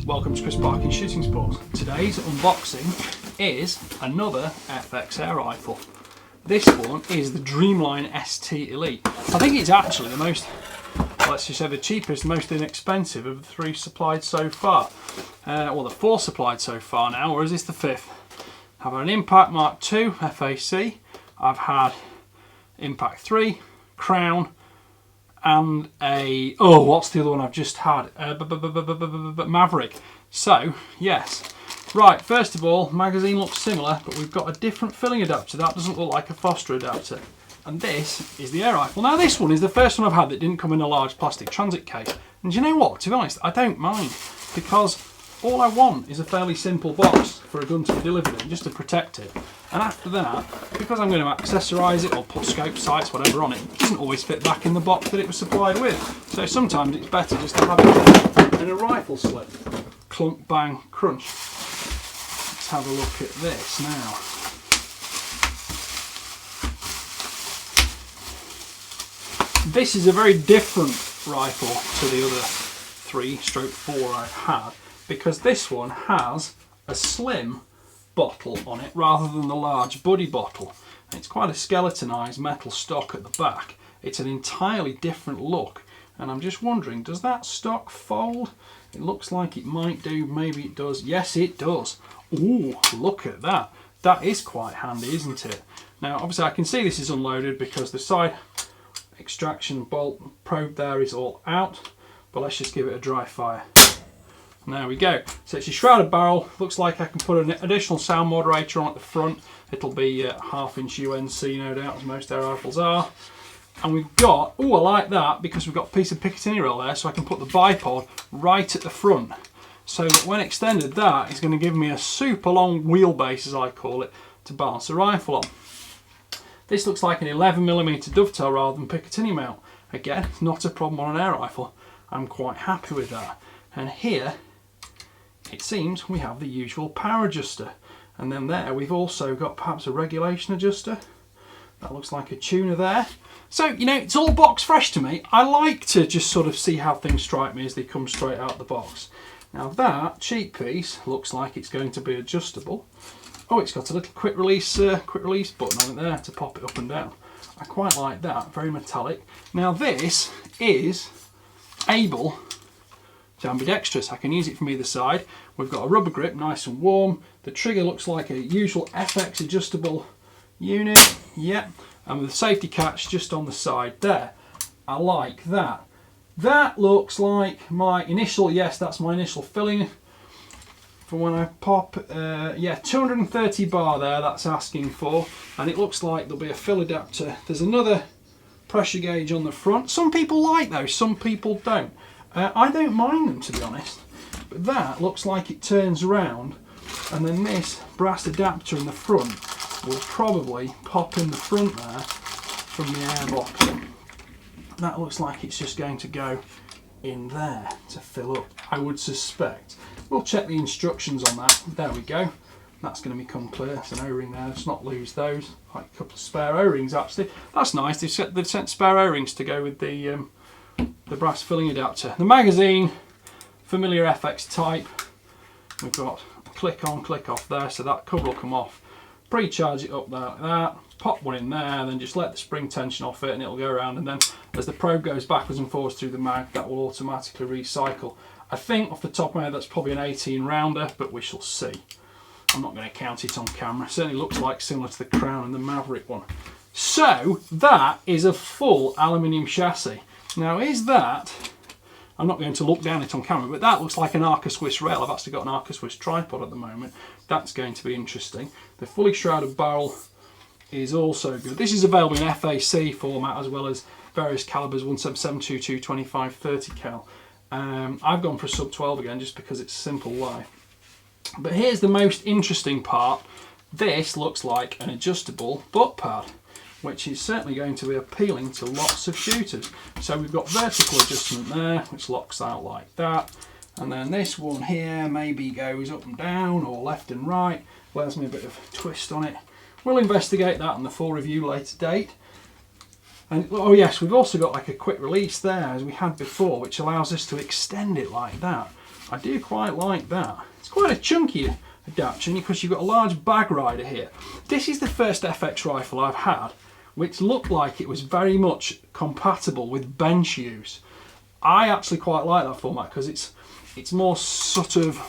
Welcome to Chris Parkin's Shooting Sports. Today's unboxing is another FX air rifle. This one is the Dreamline ST Elite. I think it's actually the most, let's just say the cheapest, most inexpensive of the three supplied so far. Well, the four supplied so far now, or is this the fifth? I've had an Impact Mark II FAC, I've had Impact 3, Crown, and a, oh, what's the other one I've just had? Maverick. So, yes. Right, first of all, magazine looks similar, but we've got a different filling adapter. That doesn't look like a Foster adapter. And this is the air rifle. Now, this one is the first one I've had that didn't come in a large plastic transit case. And do you know what? To be honest, I don't mind, because all I want is a fairly simple box for a gun to be delivered in, just to protect it. And after that, because I'm going to accessorise it or put scope sights, whatever on it, it doesn't always fit back in the box that it was supplied with. So sometimes it's better just to have it in a rifle slip. Clunk, bang, crunch. Let's have a look at this now. This is a very different rifle to the other 3/4 I've had, because this one has a slim bottle on it rather than the large buddy bottle. And it's quite a skeletonized metal stock at the back. It's an entirely different look, and I'm just wondering, does that stock fold? It looks like it might do, maybe it does. Yes, it does. Ooh, look at that. That is quite handy, isn't it? Now, obviously I can see this is unloaded because the side extraction bolt probe there is all out, but let's just give it a dry fire. And there we go. So it's a shrouded barrel. Looks like I can put an additional sound moderator on at the front. It'll be 1/2 inch UNC, no doubt, as most air rifles are. And we've got, oh, I like that, because we've got a piece of Picatinny rail there, so I can put the bipod right at the front. So that when extended, that is going to give me a super long wheelbase, as I call it, to balance the rifle on. This looks like an 11mm dovetail rather than Picatinny mount. Again, not a problem on an air rifle. I'm quite happy with that. And here, it seems we have the usual power adjuster. And then there we've also got perhaps a regulation adjuster. That looks like a tuner there. So, you know, it's all box fresh to me. I like to just sort of see how things strike me as they come straight out of the box. Now that cheek piece looks like it's going to be adjustable. Oh, it's got a little quick release button on it there to pop it up and down. I quite like that, very metallic. Now this is able to ambidextrous. I can use it from either side. We've got a rubber grip, nice and warm. The trigger looks like a usual FX adjustable unit. Yep. And with the safety catch just on the side there. I like that. That looks like my initial, yes, that's my initial filling for when I pop. Yeah, 230 bar there, that's asking for. And it looks like there'll be a fill adapter. There's another pressure gauge on the front. Some people like those, some people don't. I don't mind them, to be honest, but that looks like it turns around, and then this brass adapter in the front will probably pop in the front there from the airbox. That looks like it's just going to go in there to fill up, I would suspect. We'll check the instructions on that. There we go. That's going to become clear. There's an O-ring there, let's not lose those. Like a couple of spare O-rings actually. That's nice, they've sent spare O-rings to go with the brass filling adapter. The magazine, familiar FX type. We've got a click on, click off there, so that cover will come off. Pre-charge it up there like that, pop one in there, then just let the spring tension off it and it'll go around, and then as the probe goes backwards and forwards through the mag, that will automatically recycle. I think off the top of my head that's probably an 18 rounder, but we shall see. I'm not going to count it on camera. It certainly looks like similar to the Crown and the Maverick one. So that is a full aluminium chassis. Now is that, I'm not going to look down it on camera, but that looks like an Arca Swiss rail. I've actually got an Arca Swiss tripod at the moment. That's going to be interesting. The fully shrouded barrel is also good. This is available in FAC format as well as various calibers, 177, 22, 25, 30 cal. I've gone for a sub 12 again just because it's simple life. But here's the most interesting part. This looks like an adjustable butt pad, which is certainly going to be appealing to lots of shooters. So we've got vertical adjustment there, which locks out like that. And then this one here maybe goes up and down or left and right, allows me a bit of twist on it. We'll investigate that in the full review later date. And oh yes, we've also got like a quick release there as we had before, which allows us to extend it like that. I do quite like that. It's quite a chunky adaptation because you've got a large bag rider here. This is the first FX rifle I've had which looked like it was very much compatible with bench use. I actually quite like that format because it's more sort of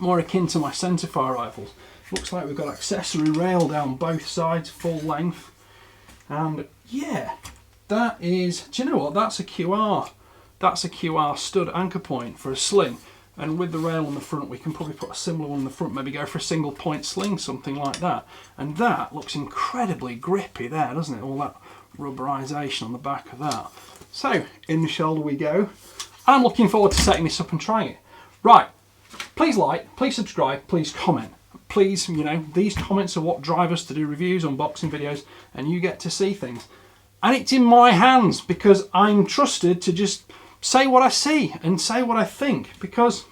more akin to my centerfire rifles. Looks like we've got accessory rail down both sides, full length, and yeah, that is. Do you know what? That's a QR. That's a QR stud anchor point for a sling, and with the rail on the front, we can probably put a similar one on the front. Maybe go for a single point sling, something like that. And that looks incredibly grippy there, doesn't it? All that rubberization on the back of that. So in the shoulder we go. I'm looking forward to setting this up and trying it. Right, please like, please subscribe, please comment. Please, you know, these comments are what drive us to do reviews, unboxing videos, and you get to see things. And it's in my hands because I'm trusted to just say what I see and say what I think, because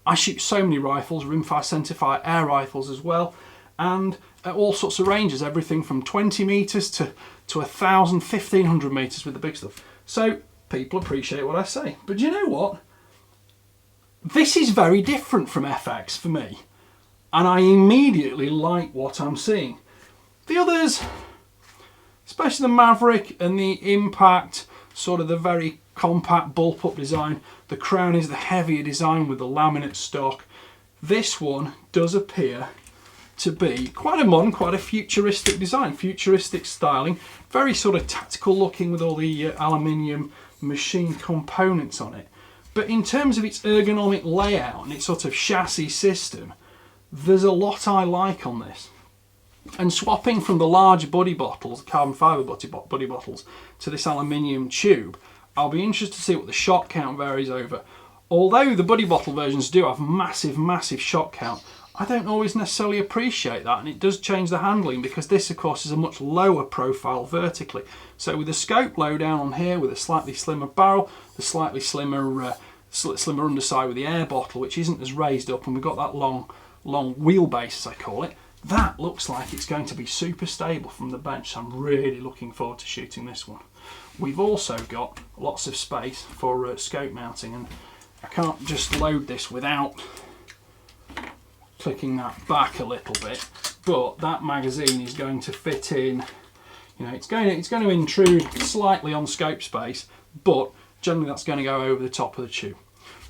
I shoot so many rifles, rimfire, centerfire, air rifles as well, and at all sorts of ranges, everything from 20 metres to 1,000, 1,500 metres with the big stuff. So people appreciate what I say. But you know what? This is very different from FX for me, and I immediately like what I'm seeing. The others, especially the Maverick and the Impact, sort of the very compact bullpup design. The crown is the heavier design with the laminate stock. This one does appear to be quite a modern, quite a futuristic design, futuristic styling, very sort of tactical looking with all the aluminium machine components on it. But in terms of its ergonomic layout and its sort of chassis system, there's a lot I like on this. And swapping from the large buddy bottles, carbon fibre buddy bottles, to this aluminium tube, I'll be interested to see what the shot count varies over. Although the buddy bottle versions do have massive shot count, I don't always necessarily appreciate that, and it does change the handling because this of course is a much lower profile vertically. So with the scope low down on here, with a slightly slimmer barrel, the slightly slimmer underside with the air bottle, which isn't as raised up, and we've got that long wheelbase as I call it, that looks like it's going to be super stable from the bench. So I'm really looking forward to shooting this one. We've also got lots of space for scope mounting, and I can't just load this without clicking that back a little bit, but that magazine is going to fit in. You know, it's going to intrude slightly on scope space, but generally that's going to go over the top of the tube.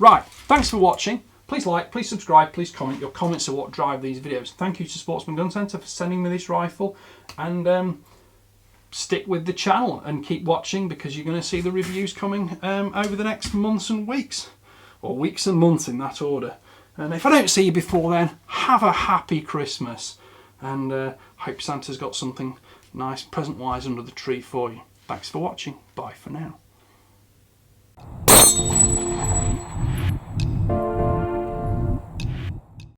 Right, thanks for watching. Please like, please subscribe, please comment. Your comments are what drive these videos. Thank you to Sportsman Gun Centre for sending me this rifle, and stick with the channel and keep watching because you're going to see the reviews coming over the next months and weeks, or weeks and months in that order. And if I don't see you before then, have a happy Christmas, and hope Santa's got something nice present-wise under the tree for you. Thanks for watching. Bye for now.